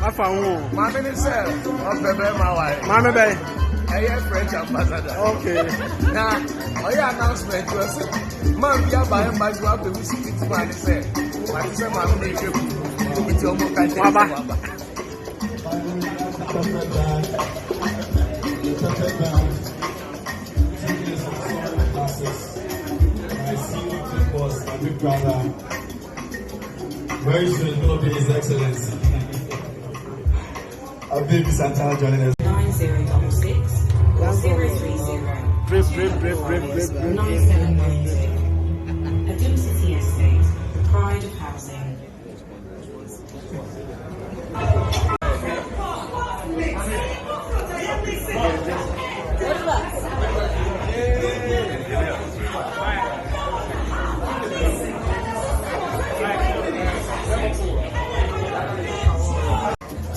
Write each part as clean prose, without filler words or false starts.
I found my minister of my wife. Mamma Bay. I am French ambassador. Okay. Now, our announcement was, Mom, you are buying my job to visit it. Man, said, my sister, my make you with your book and Baba. Very soon it's going to be His Excellency. Our baby Santana joining us. 9066 030 9792. Atoimtorit Estate, pride of housing.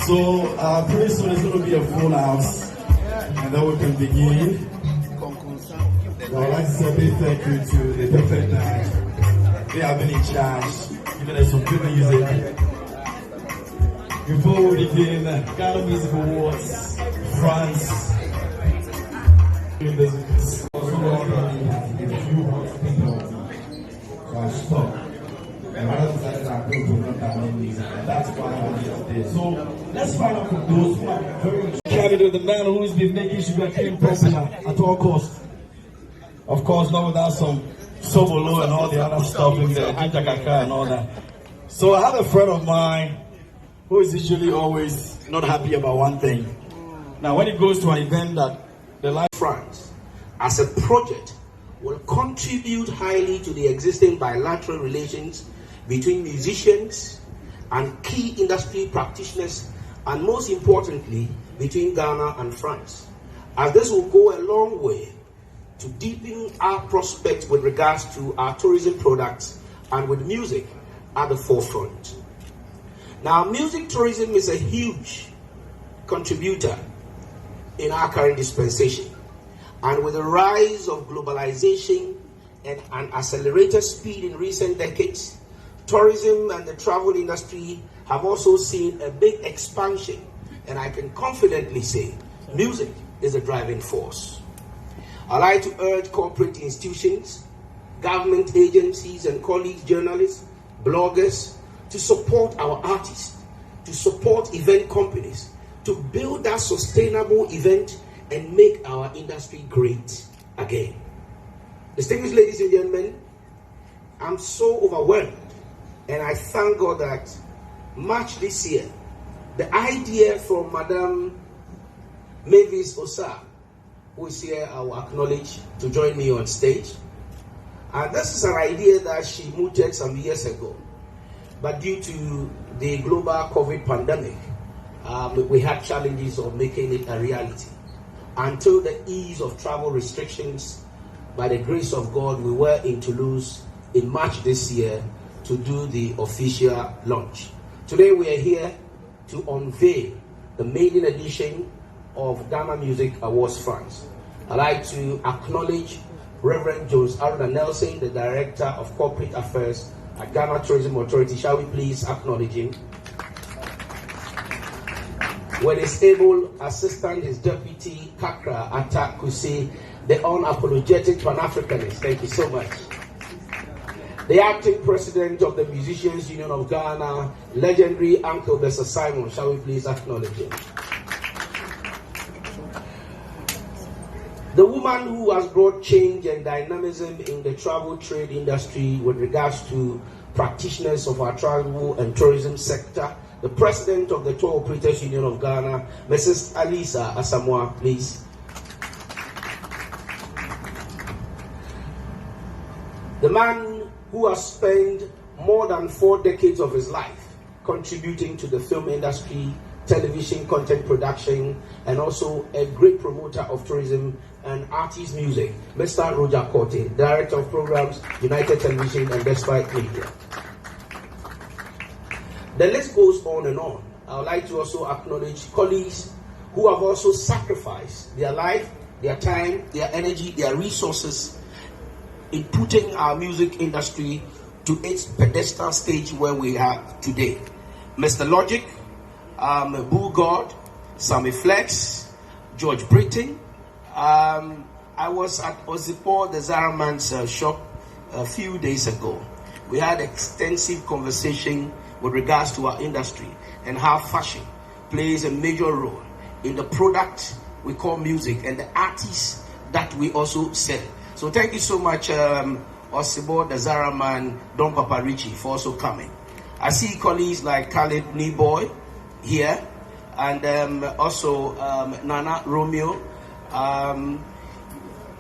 So pretty soon it's going to be a full house, and then we can begin. Well, I'd like to say a big thank you to the Perfect Nine. They have been in charge, giving us some good music. Before we begin, Ghana Music Awards, France. That's why I'm here. So let's find out from those who are very carried with the man who's been making sugarcane popular at all costs. Of course, not without some sobolo and all the other stuff in there, ginger kaka and all that. So I have a friend of mine who is usually always not happy about one thing. Now, when he goes to an event that the Life France, as a project, will contribute highly to the existing bilateral relations between musicians and key industry practitioners, and most importantly, between Ghana and France, as this will go a long way to deepen our prospects with regards to our tourism products and with music at the forefront. Now, music tourism is a huge contributor in our current dispensation, and with the rise of globalization and an accelerated speed in recent decades, tourism and the travel industry have also seen a big expansion, and I can confidently say music is a driving force. I'd like to urge corporate institutions, government agencies, and colleagues, journalists, bloggers, to support our artists, to support event companies, to build that sustainable event and make our industry great again. Distinguished ladies and gentlemen, I'm so overwhelmed, and I thank God that March this year, the idea from Madam Mavis Osa, who is here, I will acknowledge, to join me on stage. And this is an idea that she mooted some years ago. But due to the global COVID pandemic, we had challenges of making it a reality. Until the ease of travel restrictions, by the grace of God, we were in Toulouse in March this year to do the official launch. Today we are here to unveil the maiden edition of Ghana Music Awards France. I'd like to acknowledge Reverend Jones Aruna Nelson, the Director of Corporate Affairs at Ghana Tourism Authority. Shall we please acknowledge him? When he's able, Assistant his Deputy Kakra Atta Kusi, the unapologetic Pan-Africanist. Thank you so much. The Acting President of the Musicians Union of Ghana, legendary Uncle Bessa Simon. Shall we please acknowledge him? The woman who has brought change and dynamism in the travel trade industry with regards to practitioners of our travel and tourism sector, the President of the Tour Operators Union of Ghana, Mrs. Alisa Asamoah, please. The man who has spent more than 4 decades of his life contributing to the film industry, television content production, and also a great promoter of tourism and artist music, Mr. Roger Korte, Director of Programs, United Television and Despite Media. The list goes on and on. I would like to also acknowledge colleagues who have also sacrificed their life, their time, their energy, their resources in putting our music industry to its pedestal stage where we are today. Mr. Logic, Boo God, Sammy Flex, George Britton. I was at Ozipo, the Zaraman's shop a few days ago. We had extensive conversation with regards to our industry and how fashion plays a major role in the product we call music and the artists that we also sell. So thank you so much, Osibo, the Zaraman, Don Papa Richie, for also coming. I see colleagues like Khalid Niboy here, and also Nana Romeo.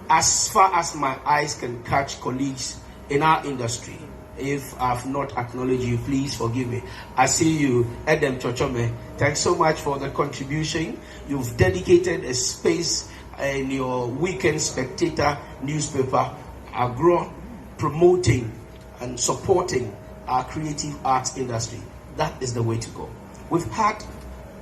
As far as my eyes can catch, colleagues in our industry, if I've not acknowledged you, please forgive me. I see you, Edem Chochome. Thanks so much for the contribution. You've dedicated a space in your Weekend Spectator newspaper, Agro, promoting and supporting our creative arts industry. That is the way to go. We've had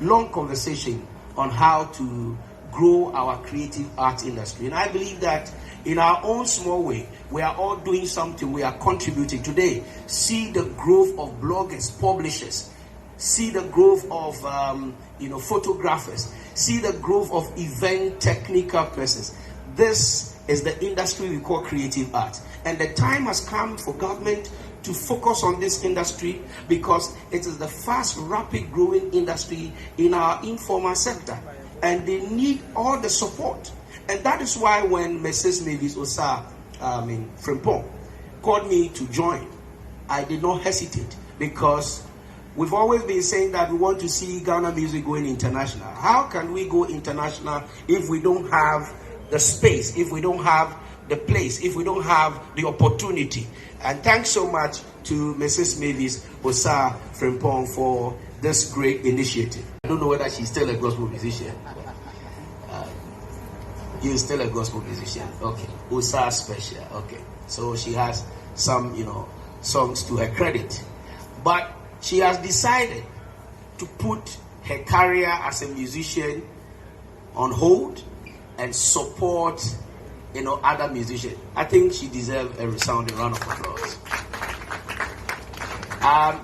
long conversation on how to grow our creative arts industry, and I believe that in our own small way, we are all doing something. We are contributing today. See the growth of bloggers, publishers. See the growth of photographers. See the growth of event technical persons. This is the industry we call creative arts, and the time has come for government to focus on this industry because it is the fast, rapid growing industry in our informal sector, and they need all the support. And that is why when Mrs. Mavis Osa Frimpong called me to join, I did not hesitate, because we've always been saying that we want to see Ghana music going international. How can we go international if we don't have the space, if we don't have the place, if we don't have the opportunity? And thanks so much to Mrs. Mavis Osa Frimpong for this great initiative. I don't know whether she's still a gospel musician. You're still a gospel musician. Okay. Osa special. Okay. So she has some, songs to her credit. But she has decided to put her career as a musician on hold and support, other musicians. I think she deserves a resounding round of applause.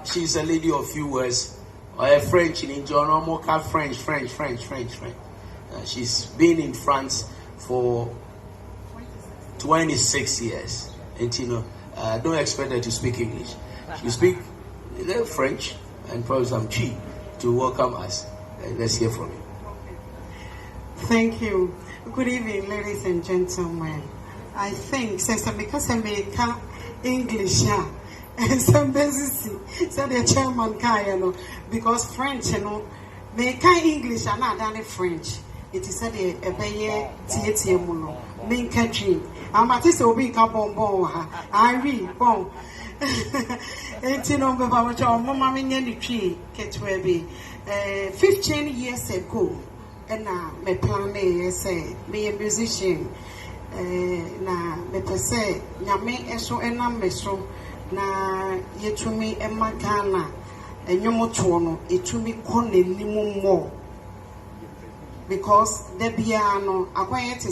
She's a lady of few words. French in John French. She's been in France for 26 years. And don't expect her to speak English. She speaks a little French and probably some Chi to welcome us. Let's hear from you. Thank you. Good evening, ladies and gentlemen. I think, because I make English, and some busy, so the chairman can, because French, make English and not done French. It is said a baye theatre muno, main country. I'm at this obi bonbon, I read bon. 18 on the Mama Mini tree, Ketwebby. 15 years ago, and now my plan say, be a musician. Na me pese nyame eso enam meso na yetumi emagana enyomoto no etumi konenimu mo, because the biano akwaye te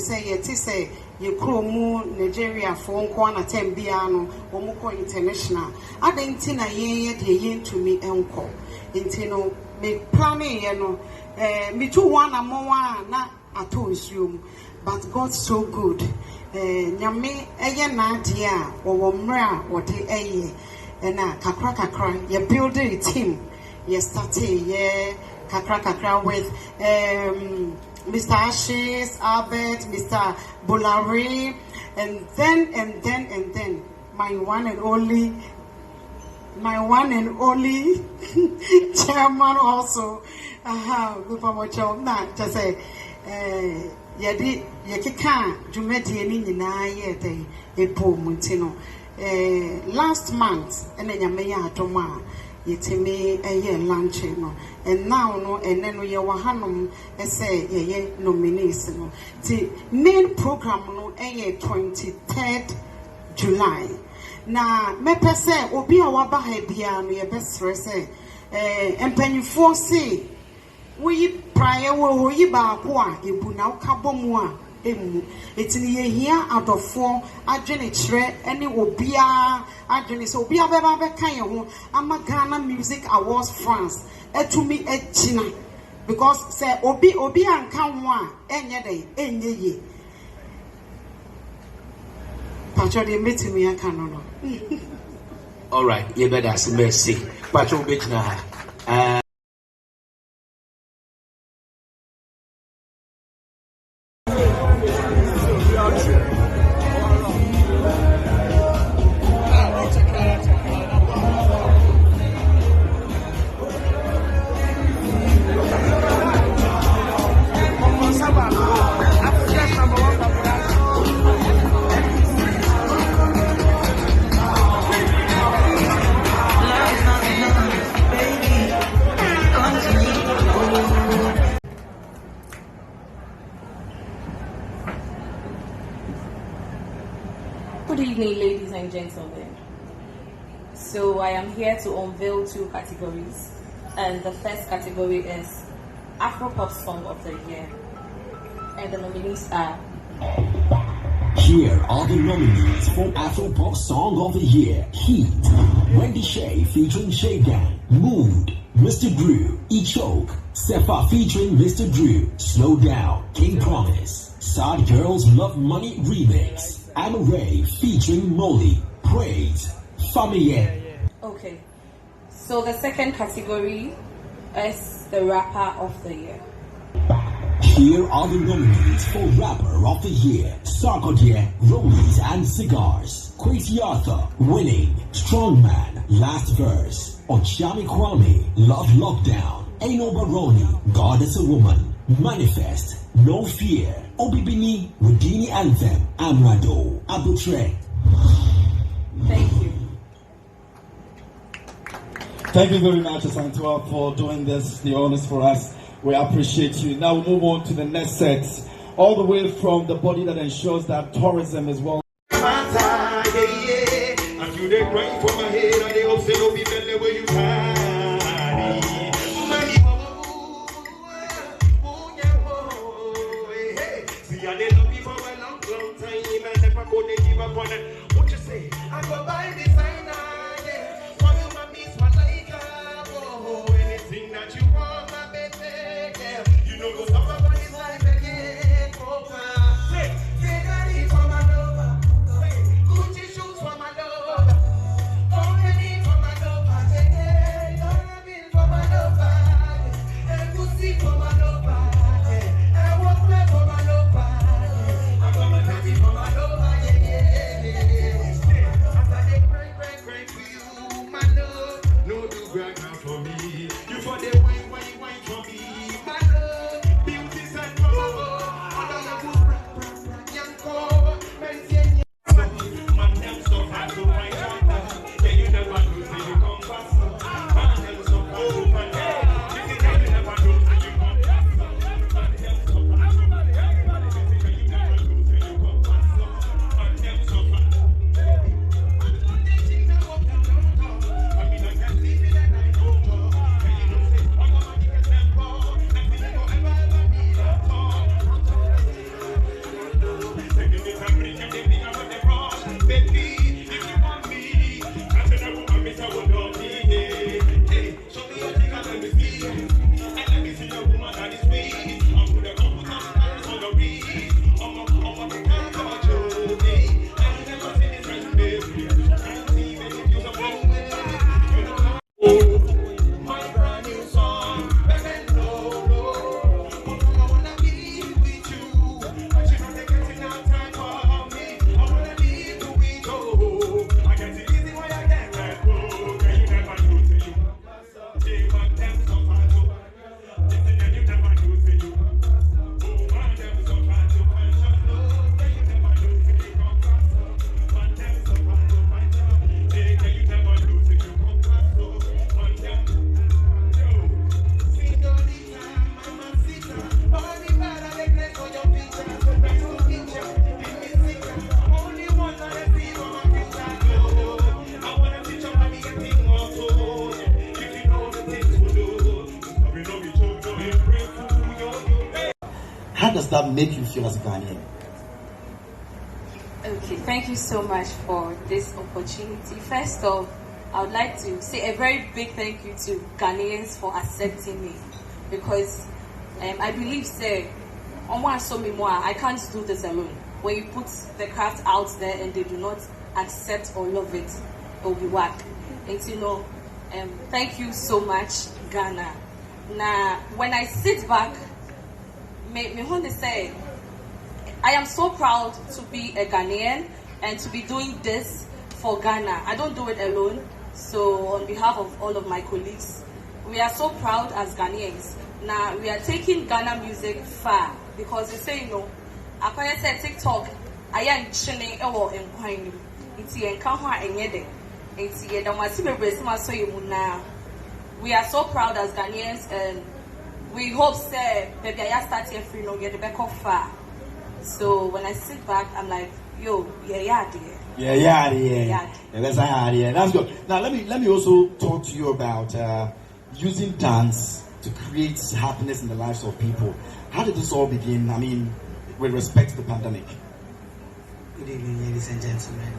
say ye kromu Nigeria for nko na tem biano omuko international adenti na ye de yentumi enko intino me plan ye no me tu one amwa na atonsuom. But God's so good. Nyame eye na dia wo mra wo de eye na kakra ye build a team. Ye start ye kakra with Mr. Ashes, Albert, Mr. Bolari, and then my one and only chairman also. Just say yadi yekeka dwumadi ni nyina ye den epo muntino last month and then Yamaya Toma yetime a lunch no and now no and then we are hanum say ye nominees no the main program no 23rd July na me pese obi a waba ha bia no ye besre say empanyfo say we prayer wo yi ba ko a ebu na ukabomu a emu etini ye hia adofo adwene kire ene obia adwene so obia beba be kan ye ho ama Ghana Music Awards France etumi echina because say obi anka ho a enye dey enye ye pacho de metimi aka no all right you better say merci pacho betina ha Good evening, ladies and gentlemen. So I am here to unveil 2 categories, and the first category is Afro-Pop Song of the Year, and the nominees are. Here are the nominees for Afro-Pop Song of the Year: Heat, Wendy Shay featuring Shay Gang, Mood, Mr. Drew, E-Choke, Sefa featuring Mr. Drew, Slow Down, King Promise, Sad Girls Love Money Remix, Amaray featuring Molly, Praise, Famille. Okay, so the second category is the Rapper of the Year. Here are the nominees for Rapper of the Year: Sarkodie, Rollies and Cigars, Quasi Arthur, Winning, Strongman, Last Verse, Ochami Kwame, Love Lockdown, Aino Baroni, God is a Woman, Manifest, No Fear, Obibini, Houdini Anthem, Amrado, Abutre. Thank you. Thank you very much, Asantua, for doing this, the honors for us. We appreciate you. Now we move on to the next set, all the way from the body that ensures that tourism is well. What you say? I go buy designer, yeah. For you, my miss, my like, oh, anything that you want, my baby, yeah. You know, go stop about this life again, oh, say, Ferrari for my lover, Gucci shoes for my lover, Company for my lover, yeah, Donovan for my lover, and Gucci for my lover, yeah, and Walkman for my lover, yeah, I'm gonna take it for my lover, yeah. does that make you feel as a Ghanaian? Okay, thank you so much for this opportunity. First off, I would like to say a very big thank you to Ghanaians for accepting me, because I believe, say, I can't do this alone. When you put the craft out there and they do not accept or love it, it will be whack. And thank you so much, Ghana. Now, when I sit back, me want to say, I am so proud to be a Ghanaian and to be doing this for Ghana. I don't do it alone. So on behalf of all of my colleagues, we are so proud as Ghanaians. Now we are taking Ghana music far, because they say, I said TikTok, I am chilling or inquiring. It's a encounter and yet we are so proud as Ghanaians, and we hope say maybe I start here free no get the back of far. So when I sit back, I'm like, yo, yeah. That's good. Now let me also talk to you about using dance to create happiness in the lives of people. How did this all begin? I mean, with respect to the pandemic. Good evening, ladies and gentlemen.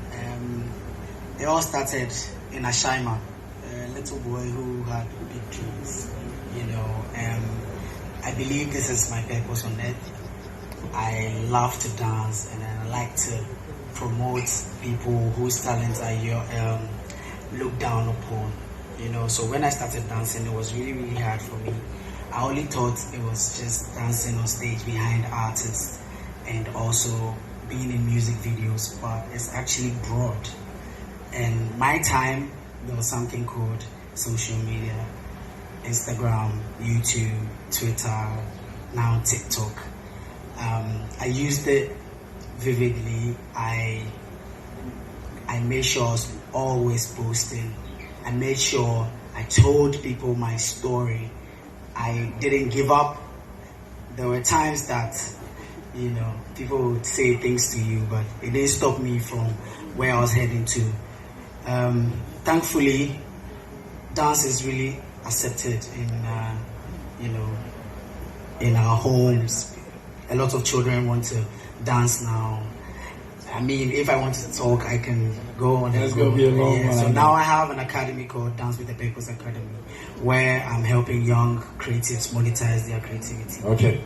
It all started in Ashima, a little boy who had big dreams. I believe this is my purpose on earth. I love to dance, and I like to promote people whose talents are looked down upon. So when I started dancing, it was really, really hard for me. I only thought it was just dancing on stage behind artists and also being in music videos, but it's actually broad. And my time, there was something called social media, Instagram, YouTube, Twitter, now TikTok. I used it vividly. I made sure I was always posting. I made sure I told people my story. I didn't give up. There were times that, people would say things to you, but it didn't stop me from where I was heading to. Thankfully, dance is really accepted in our homes. A lot of children want to dance now. I mean, if I want to talk, I can go on and go. Be a long one. So now I have an academy called Dance with the Purpose Academy, where I'm helping young creatives monetize their creativity. Okay.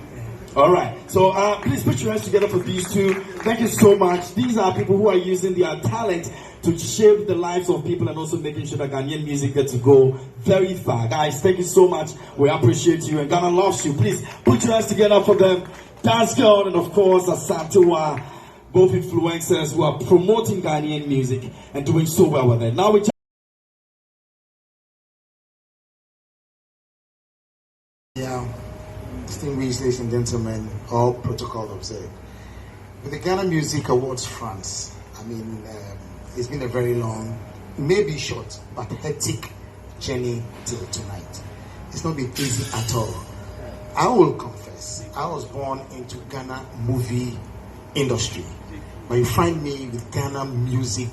All right. So please put your hands together for these two. Thank you so much. These are people who are using their talent to shape the lives of people and also making sure that Ghanaian music gets to go very far. Guys, thank you so much. We appreciate you, and Ghana loves you. Please put your hands together for them. Dance Girl and of course Asantewa, both influencers who are promoting Ghanaian music and doing so well with it. Now we distinguished ladies and gentlemen, all protocol observed. With the Ghana Music Awards France, it's been a very long, maybe short, but hectic journey till tonight. It's not been easy at all. I will confess, I was born into Ghana movie industry, but you find me with Ghana Music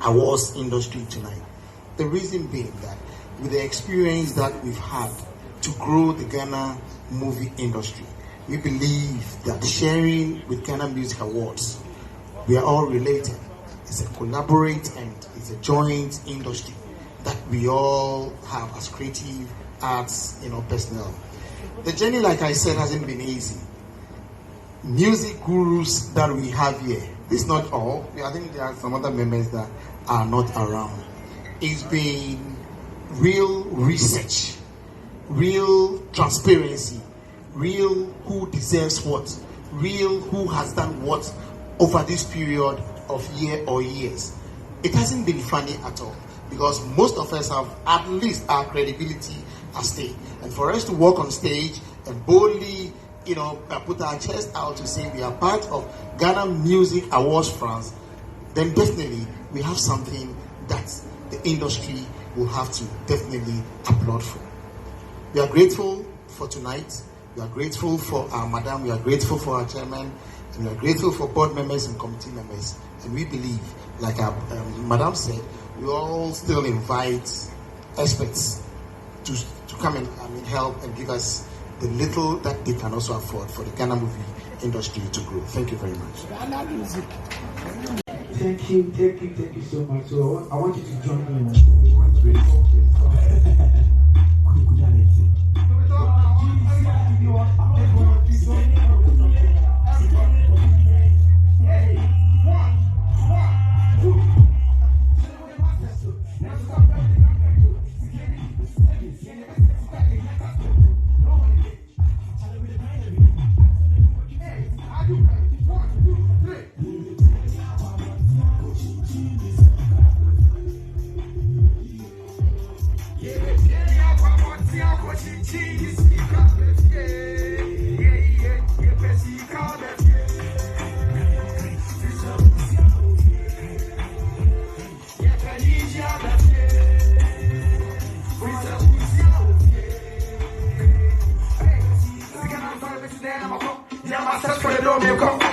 Awards industry tonight. The reason being that with the experience that we've had to grow the Ghana movie industry, we believe that sharing with Ghana Music Awards, we are all related. It's a collaborate and it's a joint industry that we all have as creative arts, personnel. The journey, like I said, hasn't been easy. Music gurus that we have here, this is not all. I think there are some other members that are not around. It's been real research, real transparency, real who deserves what, real who has done what over this period of year or years. It hasn't been funny at all, because most of us have at least our credibility at stake. And for us to walk on stage and boldly, put our chest out to say we are part of Ghana Music Awards France, then definitely we have something that the industry will have to definitely applaud for. We are grateful for tonight. We are grateful for our madam. We are grateful for our chairman. And we are grateful for board members and committee members. And we believe, like our madam said, we all still invite experts to come and help and give us the little that they can also afford for the Ghana movie industry to grow. Thank you very much. Thank you so much. So I want you to join me in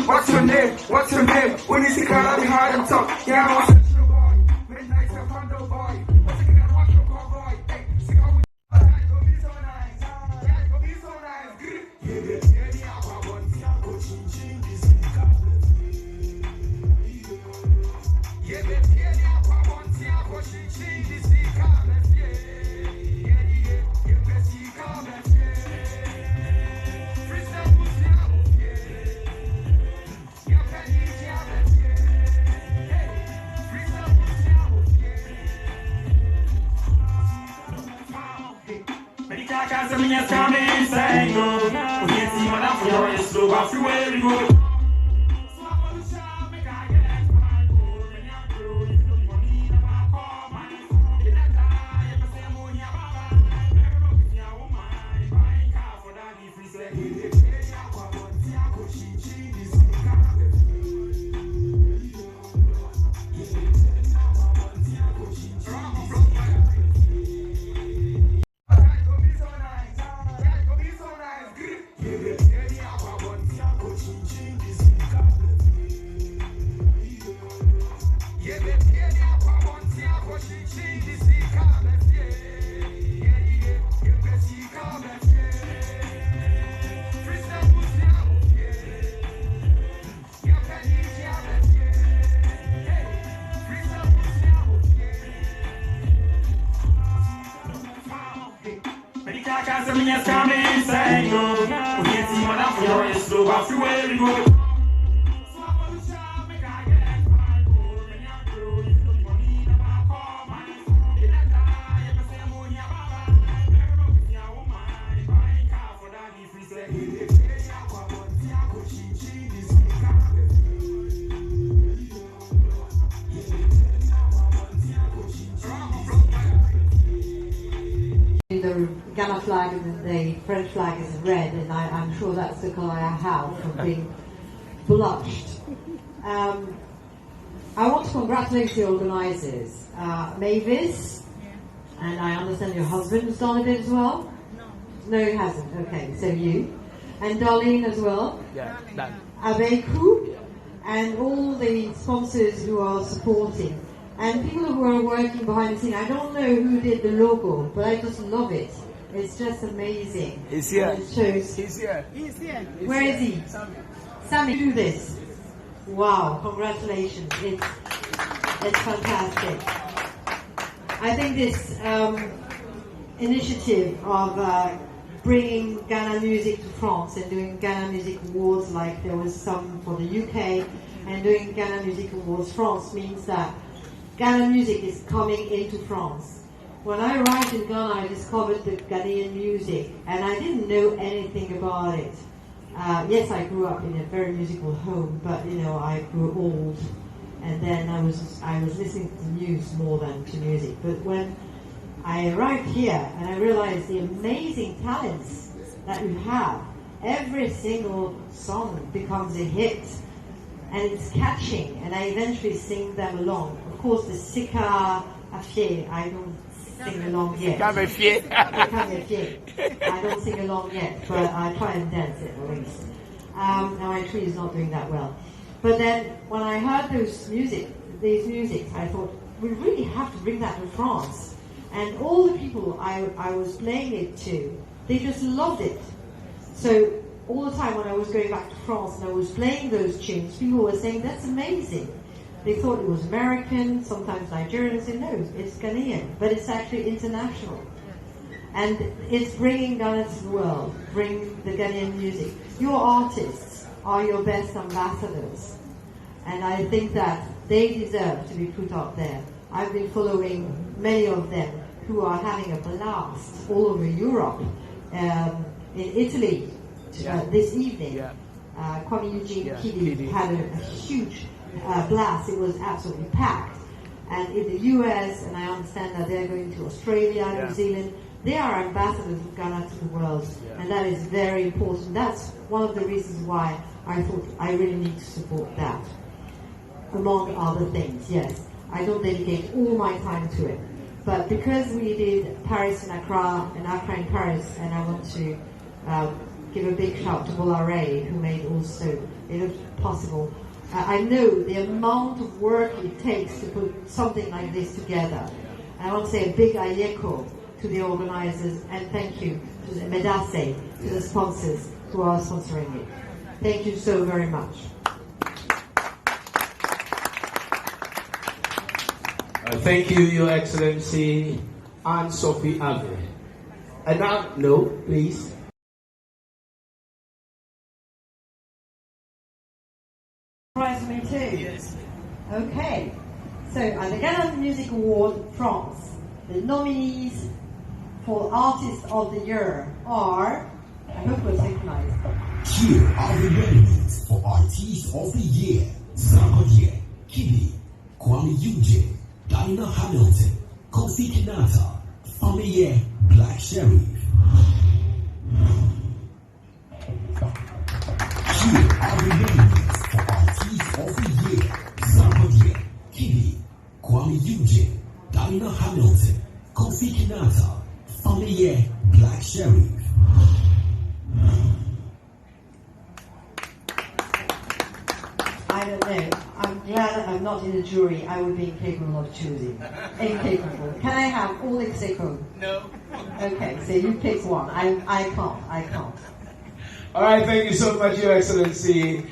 What's your name? What's your name? When you see Ghana, we hard and talk. Yeah, midnight, boy. What's it gonna watch your convoy? Hey, see how we go be so nice. Yeah, go be so nice. The Ghana flag and the French flag is red, and I'm sure that's the colour I have from being blushed. I want to congratulate the organisers, Mavis, and I understand your husband has done a bit as well? No, he hasn't. Okay, so you. And Darlene as well. Yeah, done. Abeku, and all the sponsors who are supporting. And people who are working behind the scene. I don't know who did the logo, but I just love it. It's just amazing. He's here. And it shows. He's here. He's here. Where is he? Sammy, do this. Wow, congratulations. It's fantastic. I think this initiative of bringing Ghana music to France and doing Ghana Music Awards, like there was some for the UK, and doing Ghana Music Awards France means that Ghana music is coming into France. When I arrived in Ghana, I discovered the Ghanaian music, and I didn't know anything about it. Yes, I grew up in a very musical home, but you know, I grew old, and then I was listening to news more than to music. But when I arrived here, and I realized the amazing talents that you have, every single song becomes a hit, and it's catching, and I eventually sing them along. Of course, the Sika Afie, I don't sing along yet. I don't sing along yet, but I try and dance it at least. Now my tree is not doing that well. But then when I heard these music, I thought, we really have to bring that to France. And all the people I was playing it to, they just loved it. So all the time when I was going back to France and I was playing those tunes, people were saying, that's amazing. They thought it was American, sometimes Nigerian. They said, no, it's Ghanaian, but it's actually international. And it's bringing Ghana to the world, bring the Ghanaian music. Your artists are your best ambassadors. And I think that they deserve to be put out there. I've been following many of them who are having a blast all over Europe. In Italy, this evening, Kwame Eugene Kidi had a huge blast. It was absolutely packed. And in the US, and I understand that they're going to Australia, New Zealand, they are ambassadors of Ghana to the world, and that is very important. That's one of the reasons why I thought I really need to support that. Among other things, yes. I don't dedicate all my time to it. But because we did Paris and Accra in Paris, and I want to give a big shout to Bolare, who made also it possible. I know the amount of work it takes to put something like this together. And I want to say a big ayeko to the organizers, and thank you to the Medase, to the sponsors who are sponsoring it. Thank you so very much. Thank you, Your Excellency, Anne-Sophie Ave. And now, no, please. Surprise me too. Yes. Okay. So at the Ghana Music Award France, the nominees for Artist of the Year are, I hope we're synchronized. Here are the nominees for Artist of the Year: Sarkodie, Kibi, Kwame Eugene, Dinah Hamilton, Kofi Kinata, Famiye, Black Sheriff. Here are the nominees for Artist of the Year: Sarkodie, Kibi, Kwame Eugene, Dinah Hamilton, Kofi Kinata, Famiye, Black Sheriff. I don't know. I'm glad I'm not in the jury. I would be incapable of choosing. Incapable. Can I have all except? No. Okay, so you pick one. I can't. All right, thank you so much, Your Excellency.